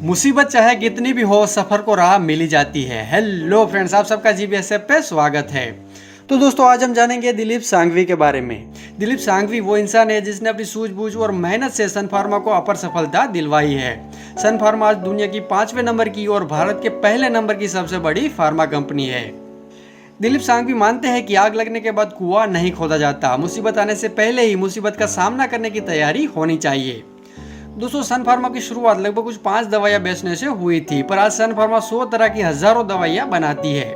मुसीबत चाहे कितनी भी हो, सफर को राह मिली जाती है। हेलो फ्रेंड्स, आप सबका जीबीएसएफ पे स्वागत है। तो दोस्तों, आज हम जानेंगे दिलीप सांघवी के बारे में। दिलीप सांघवी वो इंसान है जिसने अपनी सूझबूझ और मेहनत से सन फार्मा को अपर सफलता दिलवाई है। सन फार्मा आज दुनिया की 5वें नंबर की और भारत के पहले नंबर की सबसे बड़ी फार्मा कंपनी है। दिलीप सांघवी मानते हैं कि आग लगने के बाद कुआं नहीं खोदा जाता, मुसीबत आने से पहले ही मुसीबत का सामना करने की तैयारी होनी चाहिए। दोस्तों, सन फार्मा की शुरुआत लगभग कुछ 5 दवाइयां बेचने से हुई थी, पर आज सन फार्मा 100 तरह की हजारों दवाइयां बनाती है।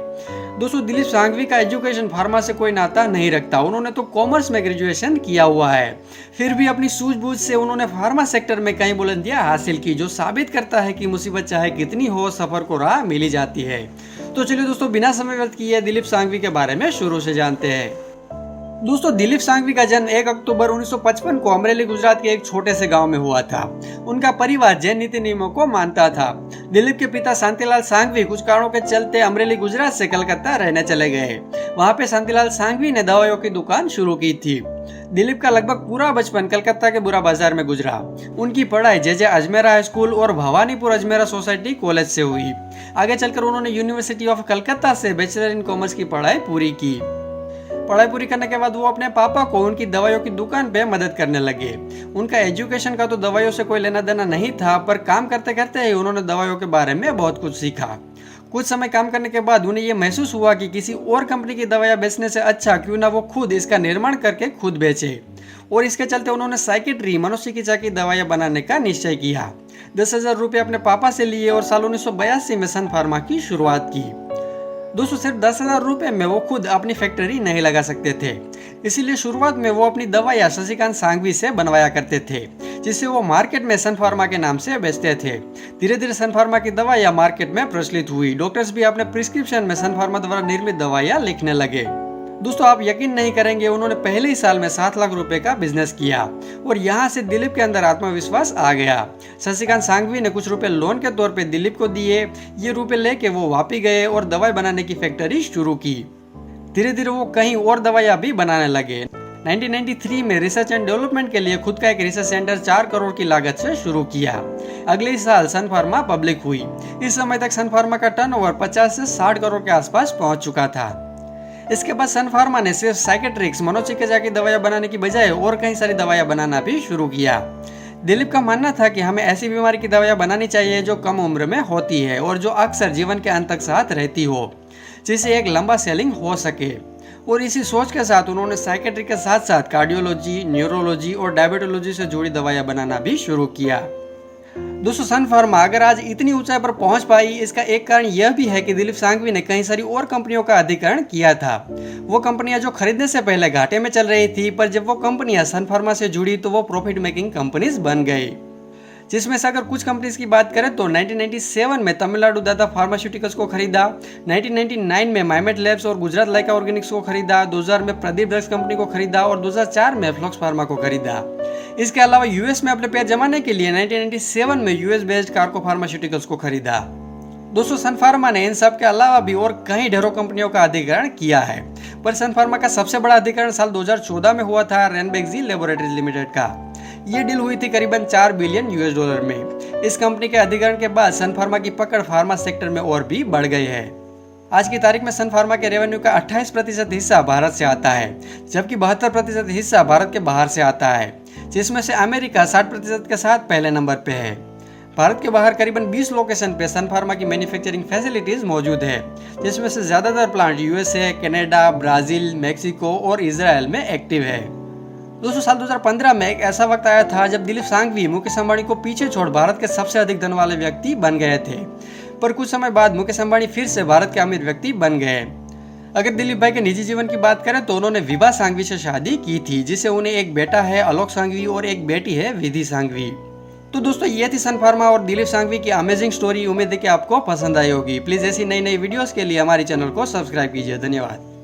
दोस्तों, दिलीप सांघवी का एजुकेशन फार्मा से कोई नाता नहीं रखता। उन्होंने तो कॉमर्स में ग्रेजुएशन किया हुआ है, फिर भी अपनी सूझबूझ से उन्होंने फार्मा सेक्टर में कई बुलंदियां हासिल की, जो साबित करता है कि मुसीबत चाहे कितनी हो, सफर को राह मिली जाती है। तो चलिए दोस्तों, बिना समय व्यर्थ किए दिलीप सांघवी के बारे में शुरू से जानते हैं। दोस्तों, दिलीप सांघवी का जन्म 1 अक्टूबर 1955 को अमरेली गुजरात के एक छोटे से गांव में हुआ था। उनका परिवार जैन नीति नियमों को मानता था। दिलीप के पिता शांतिलाल सांघवी कुछ कारणों के चलते अमरेली गुजरात से कलकत्ता रहने चले गए। वहां पे शांतिलाल सांघवी ने दवाइयों की दुकान शुरू की थी। दिलीप का लगभग पूरा बचपन कलकत्ता के बुरा बाजार में गुजरा। उनकी पढ़ाई जे अजमेरा हाई स्कूल और भवानीपुर अजमेरा सोसाइटी कॉलेज से हुई। आगे चलकर उन्होंने यूनिवर्सिटी ऑफ कलकत्ता से बैचलर इन कॉमर्स की पढ़ाई पूरी की। पढ़ाई पूरी करने के बाद वो अपने पापा को उनकी दवाइयों की दुकान पे मदद करने लगे। उनका एजुकेशन का तो दवाइयों से कोई लेना देना नहीं था, पर काम करते करते ही उन्होंने दवाइयों के बारे में बहुत कुछ सीखा। कुछ समय काम करने के बाद उन्हें ये महसूस हुआ कि किसी और कंपनी की दवाइयां बेचने से अच्छा क्यों ना वो खुद इसका निर्माण करके खुद बेचे, और इसके चलते उन्होंने साइकेट्री मनोचिकित्सा की दवाइयां बनाने का निश्चय किया। 10,000 रुपये अपने पापा से लिए और साल 1982 में सन फार्मा की शुरुआत की। दोस्तों, सिर्फ 10,000 रुपये में वो खुद अपनी फैक्ट्री नहीं लगा सकते थे, इसीलिए शुरुआत में वो अपनी दवाइयां शशिकांत सांघवी से बनवाया करते थे, जिसे वो मार्केट में सन फार्मा के नाम से बेचते थे। धीरे धीरे सन फार्मा की दवाइयां मार्केट में प्रचलित हुई। डॉक्टर्स भी अपने प्रिस्क्रिप्शन में सन फार्मा द्वारा निर्मित दवाइयां लिखने लगे। दोस्तों, आप यकीन नहीं करेंगे, उन्होंने पहले ही साल में 7 लाख रुपए का बिजनेस किया और यहाँ से दिलीप के अंदर आत्मविश्वास आ गया। शशिकांत सांघवी ने कुछ रुपए लोन के तौर पे दिलीप को दिए। ये रुपए लेके वो वापस गए और दवाई बनाने की फैक्ट्री शुरू की। धीरे धीरे वो कहीं और दवाइयां भी बनाने लगे। 1993 में रिसर्च एंड डेवलपमेंट के लिए खुद का एक रिसर्च सेंटर 4 करोड़ की लागत से शुरू किया। अगले साल सन फार्मा पब्लिक हुई। इस समय तक सन फार्मा का टर्नओवर 50 से 60 करोड़ के आसपास पहुंच चुका था। इसके बाद सन फार्मा ने सिर्फ साइकेट्रिक्स मनोचिकित्सा की दवाइयां बनाने की बजाय और कई सारी दवाइयां बनाना भी शुरू किया। दिलीप का मानना था कि हमें ऐसी बीमारी की दवाइयां बनानी चाहिए जो कम उम्र में होती है और जो अक्सर जीवन के अंत तक साथ रहती हो, जिससे एक लंबा सेलिंग हो सके। और इसी सोच के साथ उन्होंने साइकेट्री के साथ साथ कार्डियोलॉजी, न्यूरोलॉजी और डायबिटोलॉजी से जुड़ी दवाइयां बनाना भी शुरू किया। दोस्तों, सन फार्मा अगर आज इतनी ऊंचाई पर पहुंच पाई, इसका एक कारण यह भी है कि दिलीप सांघवी ने कई सारी और कंपनियों का अधिग्रहण किया था। वो कंपनियां जो खरीदने से पहले घाटे में चल रही थी, पर जब वो कंपनियां सन फार्मा से जुड़ी तो वो प्रॉफिट मेकिंग कंपनीज बन गई। जिसमें से अगर कुछ कंपनीज की बात करें तो 1997 में तमिलनाडु दादा फार्मास्यूटिकल्स को खरीदा, 1999 में माइमेट लैब्स और गुजरात लाइका ऑर्गेनिक्स को खरीदा, 2000 में प्रदीप ड्रग्स कंपनी को खरीदा और 2004 में फ्लॉक्स फार्मा को खरीदा। इसके अलावा यूएस में अपने पैर जमाने के लिए 1997 में यूएस बेस्ड कार्को फार्मास्यूटिकल्स को खरीदा। दोस्तों, सन फार्मा ने इन सब के अलावा भी और कई ढेरों कंपनियों का अधिग्रहण किया है, पर सन फार्मा का सबसे बड़ा अधिग्रहण साल 2014 में हुआ था रेनबेक्सी लेबोरेटरीज लिमिटेड का। ये डील हुई थी करीबन $4 बिलियन में। इस कंपनी के अधिग्रहण के बाद सन फार्मा की पकड़ फार्मा सेक्टर में और भी बढ़ गई है। आज की तारीख में सन फार्मा के रेवेन्यू का 28% हिस्सा भारत से आता है, जबकि 72% हिस्सा भारत के बाहर से आता है, जिसमें से अमेरिका 60% के साथ पहले नंबर पे है। भारत के बाहर करीबन 20 लोकेशन पे सन फार्मा की मैन्युफैक्चरिंग फैसिलिटीज मौजूद है, जिसमें से ज्यादातर plant USA, Canada, Brazil, Mexico और इजराइल में एक्टिव है। दोस्तों, साल 2015 में एक ऐसा वक्त आया था जब दिलीप सांघवी मुकेश अंबानी को पीछे छोड़ भारत के सबसे अधिक धन वाले व्यक्ति बन गए थे, पर कुछ समय बाद मुकेश अंबानी फिर से भारत के अमीर व्यक्ति बन गए। अगर दिलीप भाई के निजी जीवन की बात करें तो उन्होंने विभा सांघवी से शादी की थी, जिसे उन्हें एक बेटा है आलोक सांघवी और एक बेटी है विधि सांघवी। तो दोस्तों, ये थी सन फार्मा और दिलीप सांघवी की अमेजिंग स्टोरी। उम्मीद है कि आपको पसंद आई होगी। प्लीज ऐसी नई नई वीडियोस के लिए हमारे चैनल को सब्सक्राइब कीजिए। धन्यवाद।